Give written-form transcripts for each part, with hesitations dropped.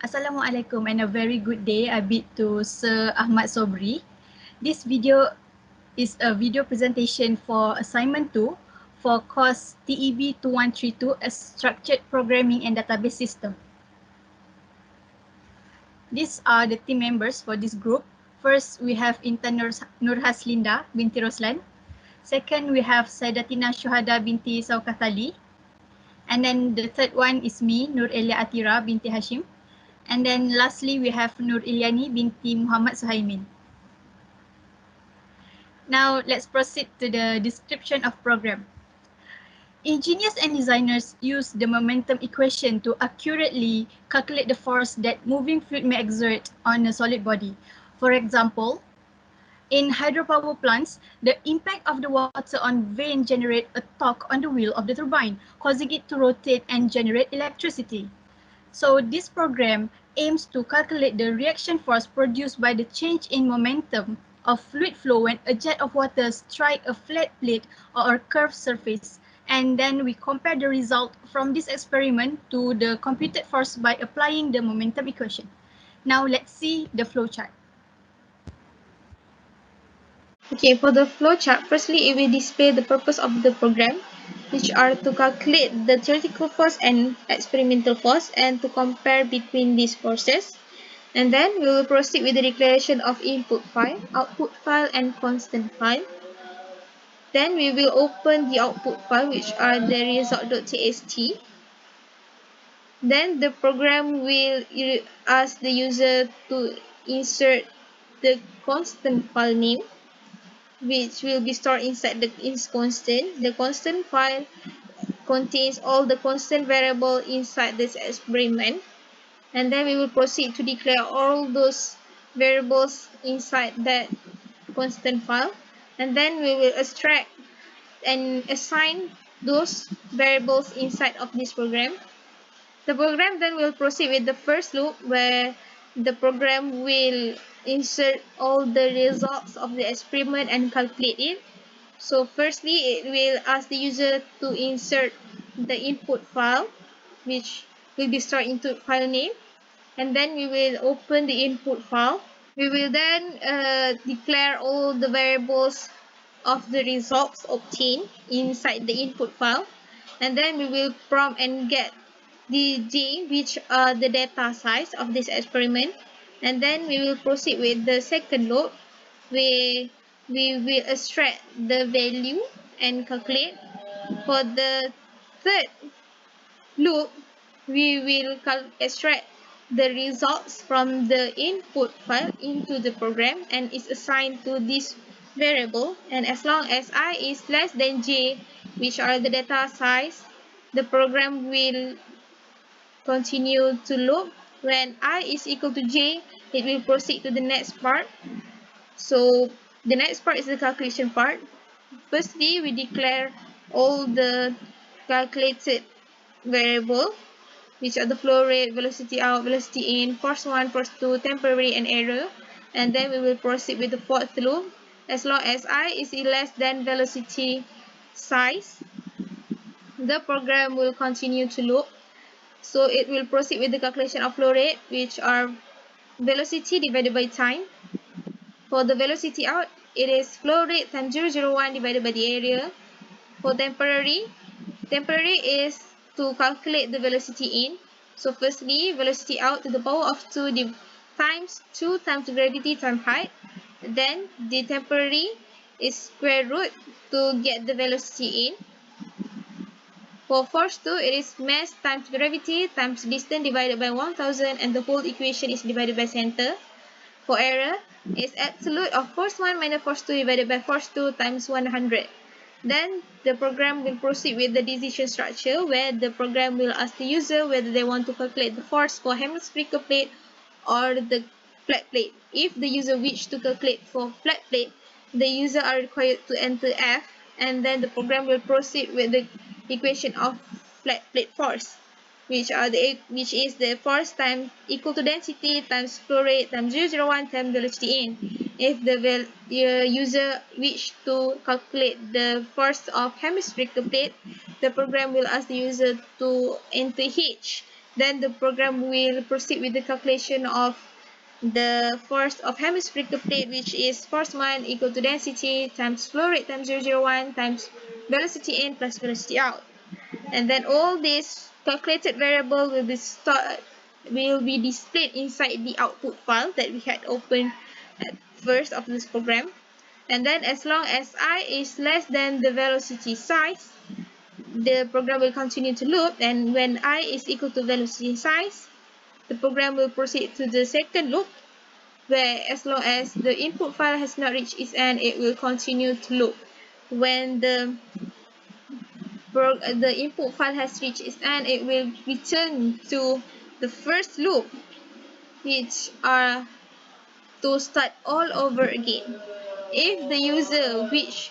Assalamualaikum and a very good day. I bid to Sir Ahmad Sobri. This video is a video presentation for assignment 2 for course TEB2132 as Structured Programming and Database System. These are the team members for this group. First, we have intern Nurhaslinda binti Roslan. Second, we have Saidatina Syuhada binti Saukatali. And then the third one is me, Nur Elia Atira binti Hashim. And then lastly, we have Nur Ilyani binti Muhammad Suhaimin. Now, let's proceed to the description of program. Engineers and designers use the momentum equation to accurately calculate the force that moving fluid may exert on a solid body. For example, in hydropower plants, the impact of the water on vane generate a torque on the wheel of the turbine, causing it to rotate and generate electricity. So this program aims to calculate the reaction force produced by the change in momentum of fluid flow when a jet of water strikes a flat plate or a curved surface. And then we compare the result from this experiment to the computed force by applying the momentum equation. Now let's see the flow chart. Okay, for the flowchart, firstly it will display the purpose of the program, which are to calculate the theoretical force and experimental force and to compare between these forces. And then we will proceed with the declaration of input file, output file and constant file. Then we will open the output file, which are the result.txt. Then the program will ask the user to insert the constant file name, which will be stored inside the constant. The constant file contains all the constant variable inside this experiment, and then we will proceed to declare all those variables inside that constant file, and then we will extract and assign those variables inside of this program. The program then will proceed with the first loop, where the program will insert all the results of the experiment and calculate it. So firstly, it will ask the user to insert the input file, which will be stored into file name, and then we will open the input file. We will then declare all the variables of the results obtained inside the input file, and then we will prompt and get the J, which are the data size of this experiment, and then we will proceed with the second loop, where we will extract the value and calculate. For the third loop, we will extract the results from the input file into the program and is assigned to this variable, and as long as I is less than j, which are the data size, the program will continue to loop. When I is equal to j, it will proceed to the next part. So the next part is the calculation part. Firstly, we declare all the calculated variable, which are the flow rate, velocity out, velocity in, force 1, force 2, temporary and error. And then we will proceed with the fourth loop. As long as I is less than velocity size, the program will continue to loop. So it will proceed with the calculation of flow rate, which are velocity divided by time. For the velocity out, it is flow rate times 001 divided by the area. For temporary is to calculate the velocity in. So firstly, velocity out to the power of 2 times 2 times the gravity times height. Then the temporary is square root to get the velocity in. For force 2, it is mass times gravity times distance divided by 1000, and the whole equation is divided by center. For error, it's absolute of force 1 minus force 2 divided by force 2 times 100. Then the program will proceed with the decision structure, where the program will ask the user whether they want to calculate the force for hemispherical plate or the flat plate. If the user wishes to calculate for flat plate, the user are required to enter F, and then the program will proceed with the equation of flat plate force, which is the force times equal to density times flow rate times 001 times velocity in. If the user wish to calculate the force of hemispherical plate, the program will ask the user to enter H, Then the program will proceed with the calculation of the force of hemispherical plate, which is force 1 equal to density times flow rate times 001 times velocity in plus velocity out. And then all these calculated variable will be displayed inside the output file that we had opened at first of this program. And then as long as I is less than the velocity size, the program will continue to loop, and when I is equal to velocity size, the program will proceed to the second loop, where as long as the input file has not reached its end, it will continue to loop. When the input file has reached its end, it will return to the first loop, which are to start all over again. If the user wish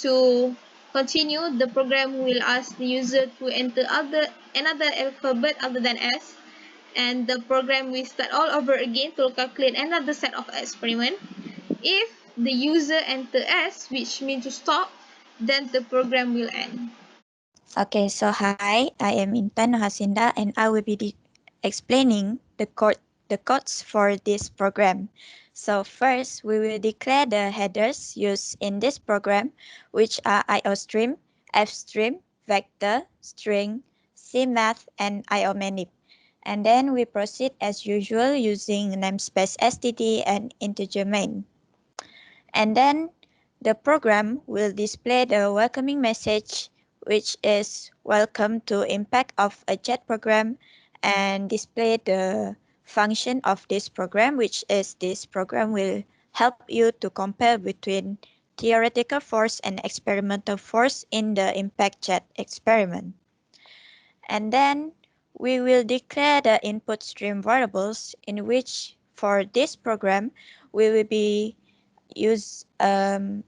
to continue, the program will ask the user to enter another alphabet other than S, and the program will start all over again to calculate another set of experiment. If the user enter S, which means to stop, then the program will end. Okay, so hi, I am Intan Hasinda and I will be explaining the codes for this program. So first, we will declare the headers used in this program, which are IO stream, F stream, vector, string, CMath, and IO manip. And then we proceed as usual using namespace std and integer main. And then the program will display the welcoming message, which is welcome to impact of a jet program, and display the function of this program, which is this program will help you to compare between theoretical force and experimental force in the impact jet experiment. And then we will declare the input stream variables, in which for this program we will be using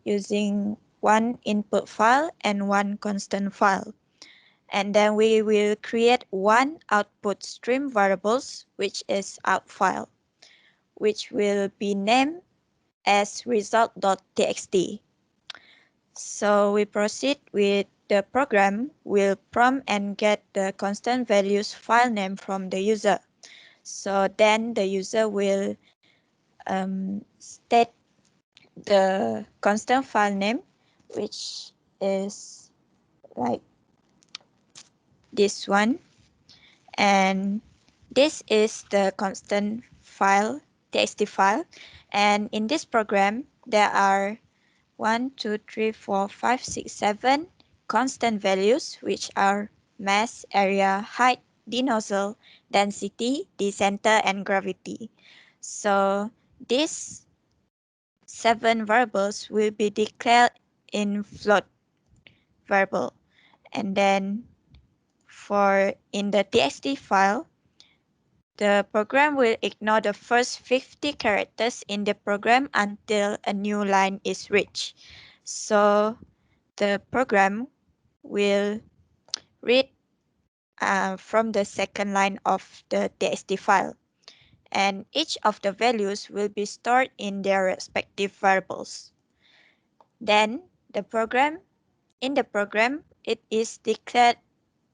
one input file and one constant file. And then we will create one output stream variables, which is out file, which will be named as result.txt. So we proceed with the program will prompt and get the constant values file name from the user. So then the user will state the constant file name, which is like this one, and this is the constant file, txt file. And in this program there are 1 2 3 4 5 6 7 constant values, which are mass, area, height, denozzle, density, decenter, and gravity. So these 7 variables will be declared in float variable. And then for in the txt file, the program will ignore the first 50 characters in the program until a new line is reached. So the program will read from the second line of the txt file, and each of the values will be stored in their respective variables. Then in the program, it is declared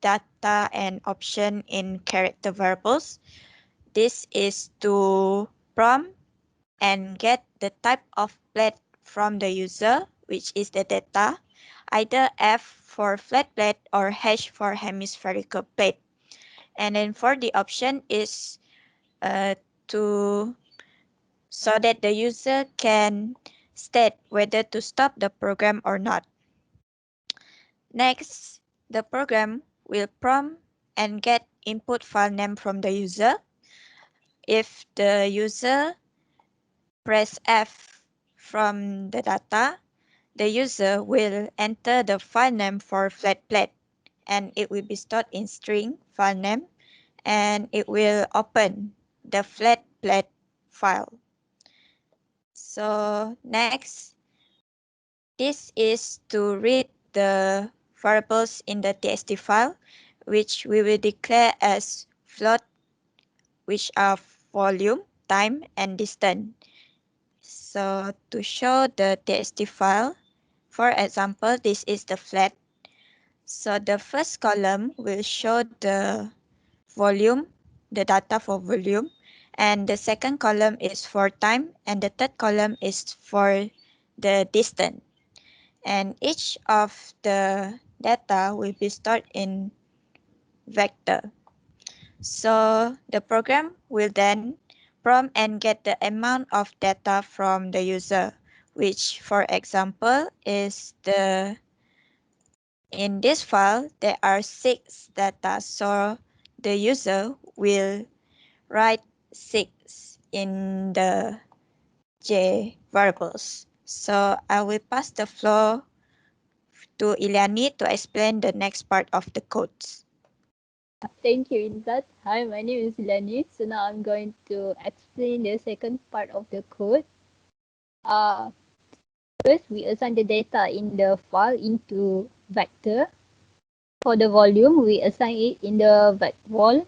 data and option in character variables. This is to prompt and get the type of plate from the user, which is the data, either F for flat plate or H for hemispherical plate. And then for the option is to so that the user can state whether to stop the program or not. Next, the program will prompt and get input file name from the user. If the user press F from the data, the user will enter the file name for flat plate, and it will be stored in string file name, and it will open the flat plate file. So next, this is to read the variables in the txt file, which we will declare as float, which are volume, time, and distance. So to show the txt file, for example, this is the flat. So the first column will show the volume the data for volume, and the second column is for time, and the third column is for the distance. And each of the data will be stored in vector. So the program will then prompt and get the amount of data from the user, which for example is in this file there are 6 data, so the user will write 6 in the J variables. So I will pass the floor to Ilyani to explain the next part of the codes. Thank you, Inzat. Hi, my name is Lenny. So now I'm going to explain the second part of the code. Uh, First, we assign the data in the file into vector. For the volume, we assign it in the vec_vol.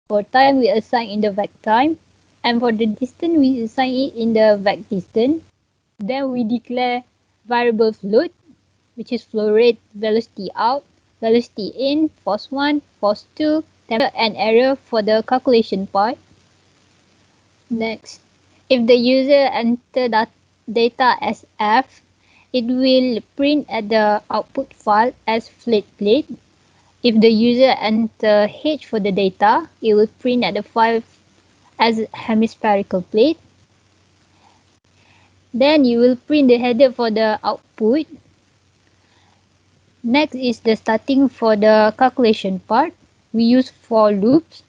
For time, we assign in the vec_time. And for the distance, we assign it in the vec_distance. Then we declare variable float, which is flow rate, velocity out, velocity in, force 1, force 2, temperature and error for the calculation part. Next, if the user enter data as F, it will print at the output file as flat plate. If the user enter H for the data, it will print at the file as hemispherical plate. Then you will print the header for the output. Next is the starting for the calculation part. We use for loops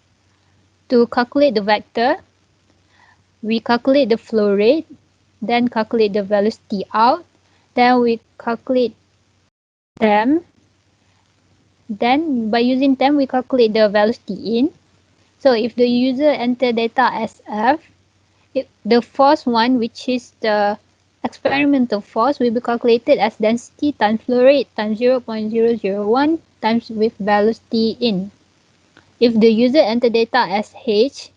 to calculate the vector. We calculate the flow rate, then calculate the velocity out, then we calculate temp. Then by using temp, we calculate the velocity in. So if the user enter data as F, the force one, which is the experimental force, will be calculated as density times flow rate times 0.001 times with velocity in. If the user enter data as H,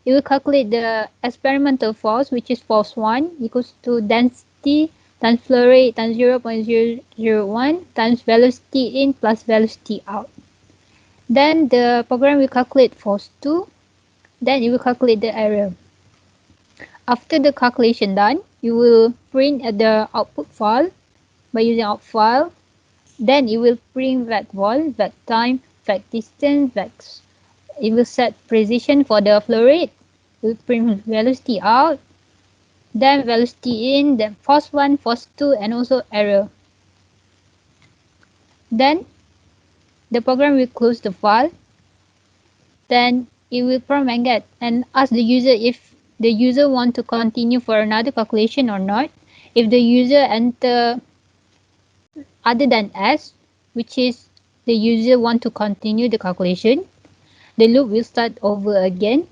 it will calculate the experimental force, which is force 1 equals to density times flow rate times 0.001 times velocity in plus velocity out. Then the program will calculate force 2, then it will calculate the error. After the calculation done, you will print at the output file by using out file. Then it will print vec_vol, vec_time, vec_distance, it will set precision for the flow rate. It will print velocity out, then velocity in, then force 1, force 2, and also error. Then the program will close the file. Then it will prompt and get and ask the user if the user want to continue for another calculation or not. If the user enter other than S, which is the user want to continue the calculation, the loop will start over again.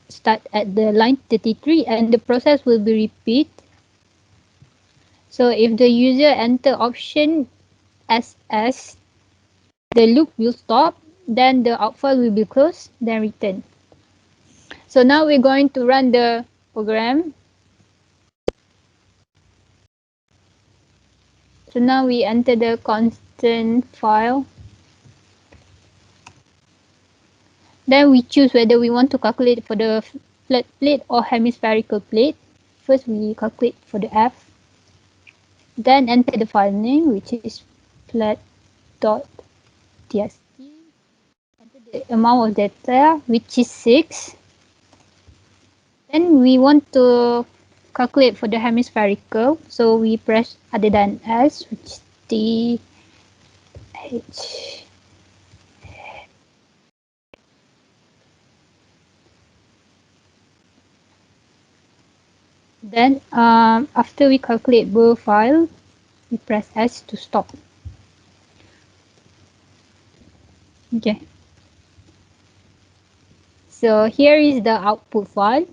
Start at the line 33 and the process will be repeat. So if the user enter option SS, the loop will stop, then the out file will be closed, then return. So now we're going to run the program. So now we enter the constant file. Then we choose whether we want to calculate for the flat plate or hemispherical plate. First we calculate for the F. Then enter the file name, which is flat.txt. Enter the amount of data, which is 6. Then we want to calculate for the hemispherical, so we press other than S, which is T H. Then after we calculate both file, we press S to stop. Okay. So here is the output file.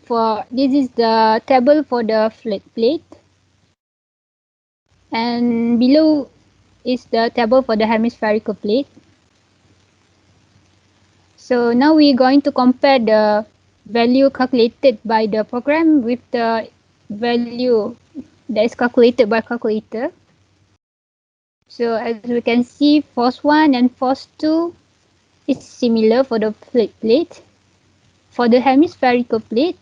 For this is the table for the flat plate, and below is the table for the hemispherical plate. So now we're going to compare the value calculated by the program with the value that is calculated by calculator. So as we can see, force 1 and force 2 is similar for the plate. For the hemispherical plate,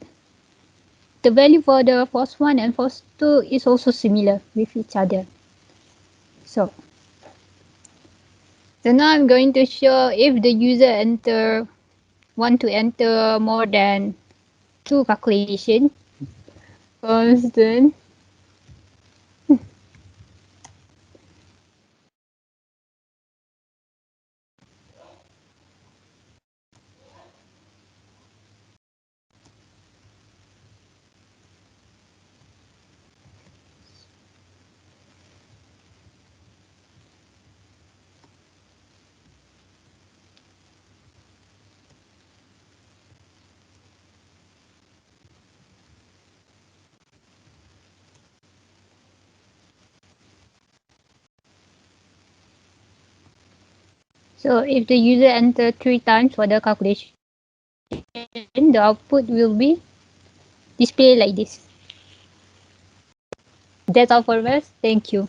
the value for the force 1 and force 2 is also similar with each other. So now I'm going to show if the user want to enter more than 2 calculation. Constant. So if the user enter 3 times for the calculation, the output will be displayed like this. That's all for us. Thank you.